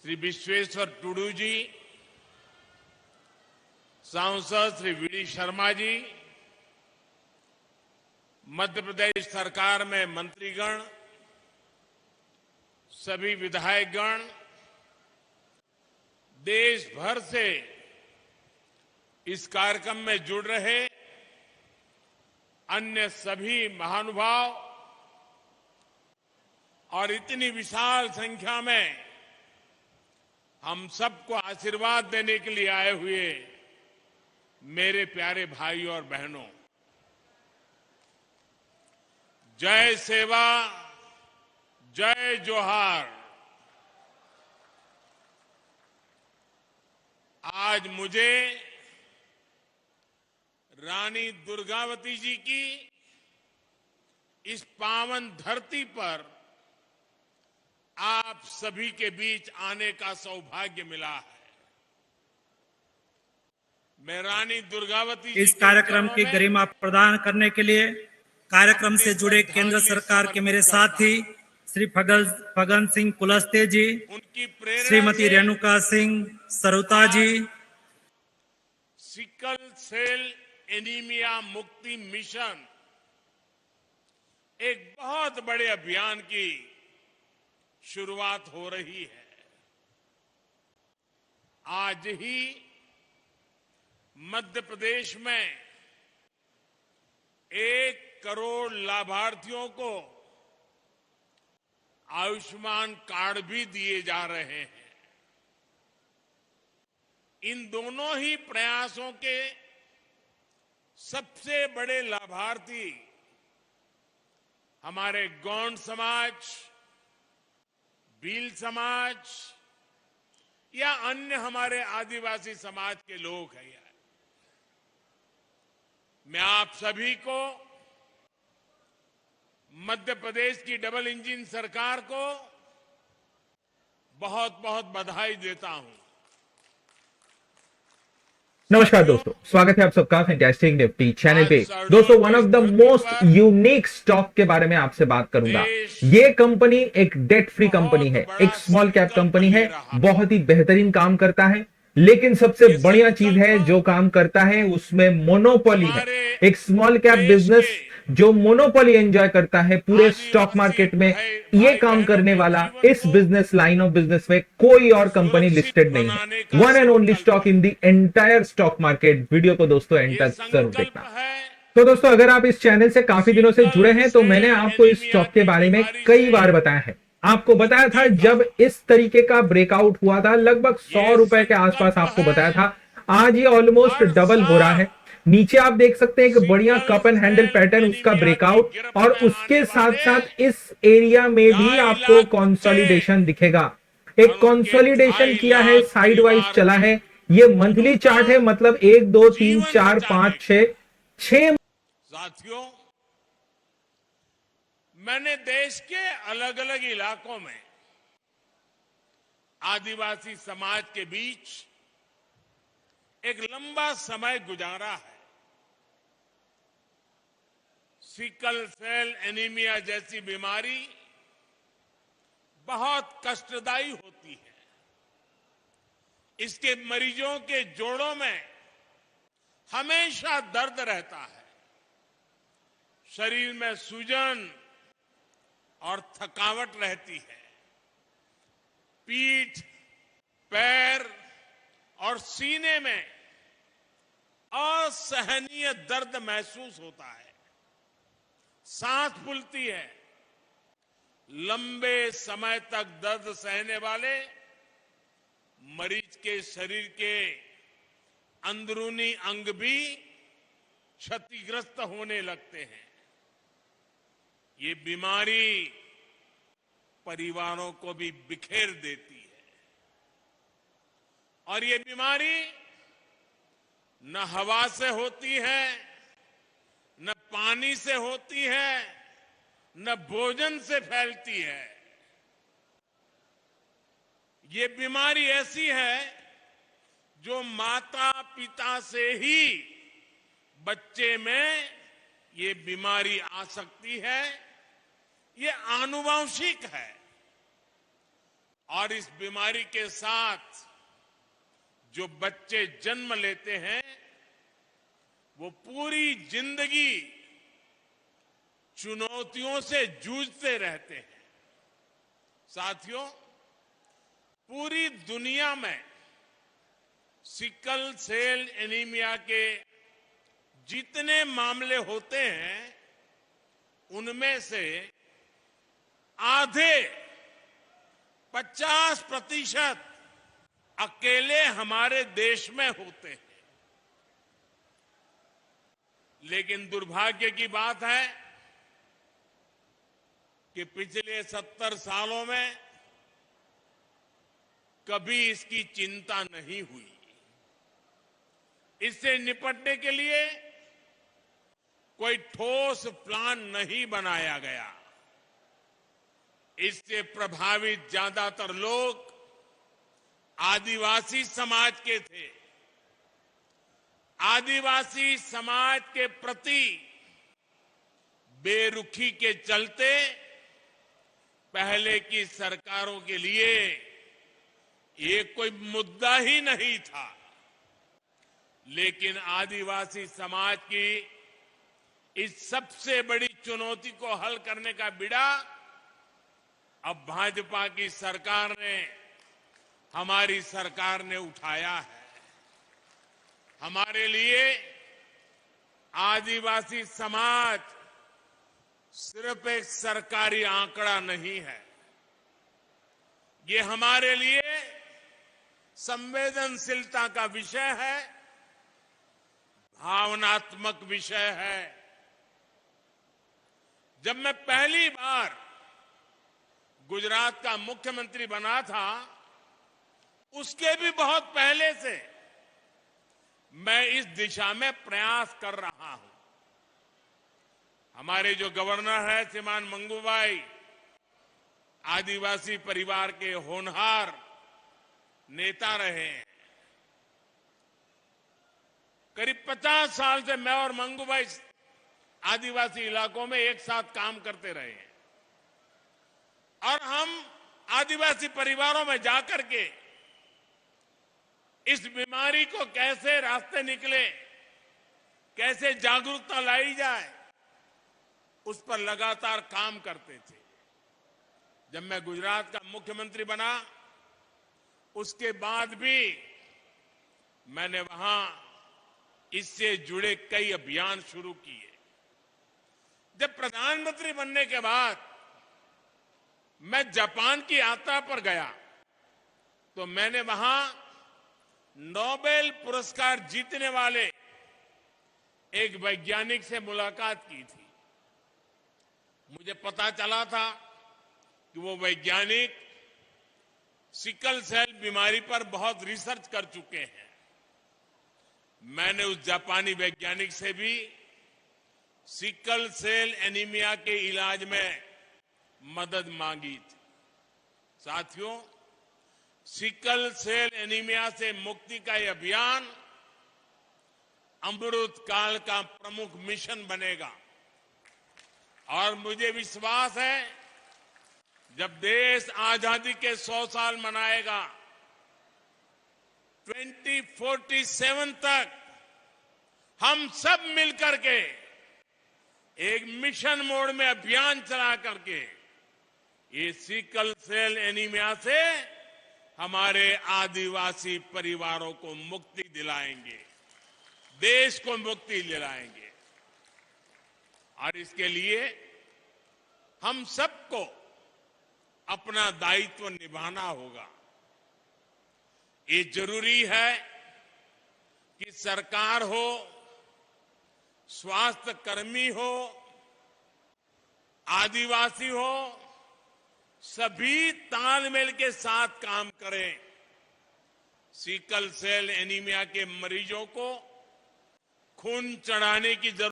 श्री विश्वेश्वर टुडू जी, सांसद श्री वी शर्मा जी, मध्य प्रदेश सरकार में मंत्रीगण, सभी विधायकगण, देश भर से इस कार्यक्रम में जुड़ रहे अन्य सभी महानुभाव और इतनी विशाल संख्या में हम सबको आशीर्वाद देने के लिए आए हुए मेरे प्यारे भाई और बहनों, जय सेवा, जय जोहार। आज मुझे रानी दुर्गावती जी की इस पावन धरती पर आप सभी के बीच आने का सौभाग्य मिला है। मैं रानी दुर्गावती जी इस कार्यक्रम की गरिमा प्रदान करने के लिए कार्यक्रम से जुड़े केंद्र सरकार के मेरे साथी श्री फग्गन सिंह कुलस्ते जी, श्रीमती रेणुका सिंह सरुता जी, सिकल सेल एनीमिया मुक्ति मिशन एक बहुत बड़े अभियान की शुरुआत हो रही है। आज ही मध्य प्रदेश में 1 करोड़ लाभार्थियों को आयुष्मान कार्ड भी दिए जा रहे हैं। इन दोनों ही प्रयासों के सबसे बड़े लाभार्थी हमारे गौंड समाज, भील समाज या अन्य हमारे आदिवासी समाज के लोग हैं। मैं आप सभी को, मध्य प्रदेश की डबल इंजन सरकार को बहुत बहुत बधाई देता हूं। नमस्कार दोस्तों, स्वागत है आप सबका फैंटास्टिक निफ्टी चैनल पे। दोस्तों, one of the most unique stock के बारे में आपसे बात करूंगा। ये कंपनी एक डेट फ्री कंपनी है, एक स्मॉल कैप कंपनी है, बहुत ही बेहतरीन काम करता है। लेकिन सबसे बढ़िया चीज है जो काम करता है उसमें मोनोपोली है। एक स्मॉल कैप बिजनेस जो मोनोपोली एंजॉय करता है पूरे स्टॉक मार्केट में, ये काम करने वाला इस बिजनेस लाइन ऑफ बिजनेस में कोई और कंपनी लिस्टेड नहीं है। One and only stock in the entire stock market. Video को दोस्तों एंड तक जरूर देखना। तो दोस्तों, अगर आप इस चैनल से काफी दिनों से जुड़े हैं तो मैंने आपको इस स्टॉक के बारे में कई बार बताया है। आपको बताया था जब इस तरीके का ब्रेकआउट हुआ था, लगभग 100 रुपए के आसपास आपको बताया था। आज ये ऑलमोस्ट डबल हो रहा है। नीचे आप देख सकते हैं एक बढ़िया कप एंड हैंडल पैटर्न, उसका ब्रेकआउट, और उसके साथ साथ इस एरिया में भी आपको कंसोलिडेशन दिखेगा। एक कंसोलिडेशन किया है, साइड वाइज चला है। ये मंथली चार्ट है, मतलब 1 2 3 4 5 6 साथियों, मैंने देश के अलग अलग इलाकों में आदिवासी समाज के बीच एक लंबा समय गुजारा है। सिकल सेल एनीमिया जैसी बीमारी बहुत कष्टदायी होती है। इसके मरीजों के जोड़ों में हमेशा दर्द रहता है। शरीर में सूजन और थकावट रहती है। पीठ, पैर और सीने में असहनीय दर्द महसूस होता है। सांस फूलती है। लंबे समय तक दर्द सहने वाले मरीज के शरीर के अंदरूनी अंग भी क्षतिग्रस्त होने लगते हैं। ये बीमारी परिवारों को भी बिखेर देती है। और ये बीमारी न हवा से होती है, न पानी से होती है, न भोजन से फैलती है। ये बीमारी ऐसी है जो माता पिता से ही बच्चे में ये बीमारी आ सकती है। ये आनुवंशिक है और इस बीमारी के साथ जो बच्चे जन्म लेते हैं वो पूरी जिंदगी चुनौतियों से जूझते रहते हैं। साथियों, पूरी दुनिया में सिकल सेल एनीमिया के जितने मामले होते हैं उनमें से आधे 50% अकेले हमारे देश में होते हैं। लेकिन दुर्भाग्य की बात है कि पिछले 70 सालों में कभी इसकी चिंता नहीं हुई। इससे निपटने के लिए कोई ठोस प्लान नहीं बनाया गया। इससे प्रभावित ज्यादातर लोग आदिवासी समाज के थे। आदिवासी समाज के प्रति बेरुखी के चलते पहले की सरकारों के लिए ये कोई मुद्दा ही नहीं था। लेकिन आदिवासी समाज की इस सबसे बड़ी चुनौती को हल करने का बीड़ा अब भाजपा की सरकार ने, हमारी सरकार ने उठाया है। हमारे लिए आदिवासी समाज सिर्फ एक सरकारी आंकड़ा नहीं है, ये हमारे लिए संवेदनशीलता का विषय है, भावनात्मक विषय है। जब मैं पहली बार गुजरात का मुख्यमंत्री बना था, उसके भी बहुत पहले से मैं इस दिशा में प्रयास कर रहा हूं। हमारे जो गवर्नर है श्रीमान मंगूभाई, आदिवासी परिवार के होनहार नेता रहे हैं। करीब 50 साल से मैं और मंगूभाई आदिवासी इलाकों में एक साथ काम करते रहे हैं और हम आदिवासी परिवारों में जाकर के इस बीमारी को कैसे रास्ते निकले, कैसे जागरूकता लाई जाए, उस पर लगातार काम करते थे। जब मैं गुजरात का मुख्यमंत्री बना, उसके बाद भी मैंने वहां इससे जुड़े कई अभियान शुरू किए। जब प्रधानमंत्री बनने के बाद मैं जापान की यात्रा पर गया तो मैंने वहां नोबेल पुरस्कार जीतने वाले एक वैज्ञानिक से मुलाकात की थी। मुझे पता चला था कि वो वैज्ञानिक सिकल सेल बीमारी पर बहुत रिसर्च कर चुके हैं। मैंने उस जापानी वैज्ञानिक से भी सिकल सेल एनीमिया के इलाज में मदद मांगी थी। साथियों, सिकल सेल एनीमिया से मुक्ति का यह अभियान अमृत काल का प्रमुख मिशन बनेगा और मुझे विश्वास है जब देश आजादी के 100 साल मनाएगा, 2047 तक हम सब मिलकर के एक मिशन मोड में अभियान चला करके ये सिकल सेल एनीमिया से हमारे आदिवासी परिवारों को मुक्ति दिलाएंगे, देश को मुक्ति दिलाएंगे। और इसके लिए हम सबको अपना दायित्व निभाना होगा। ये जरूरी है कि सरकार हो, स्वास्थ्य कर्मी हो, आदिवासी हो, सभी तालमेल के साथ काम करें। सिकल सेल एनीमिया के मरीजों को खून चढ़ाने की जरूरत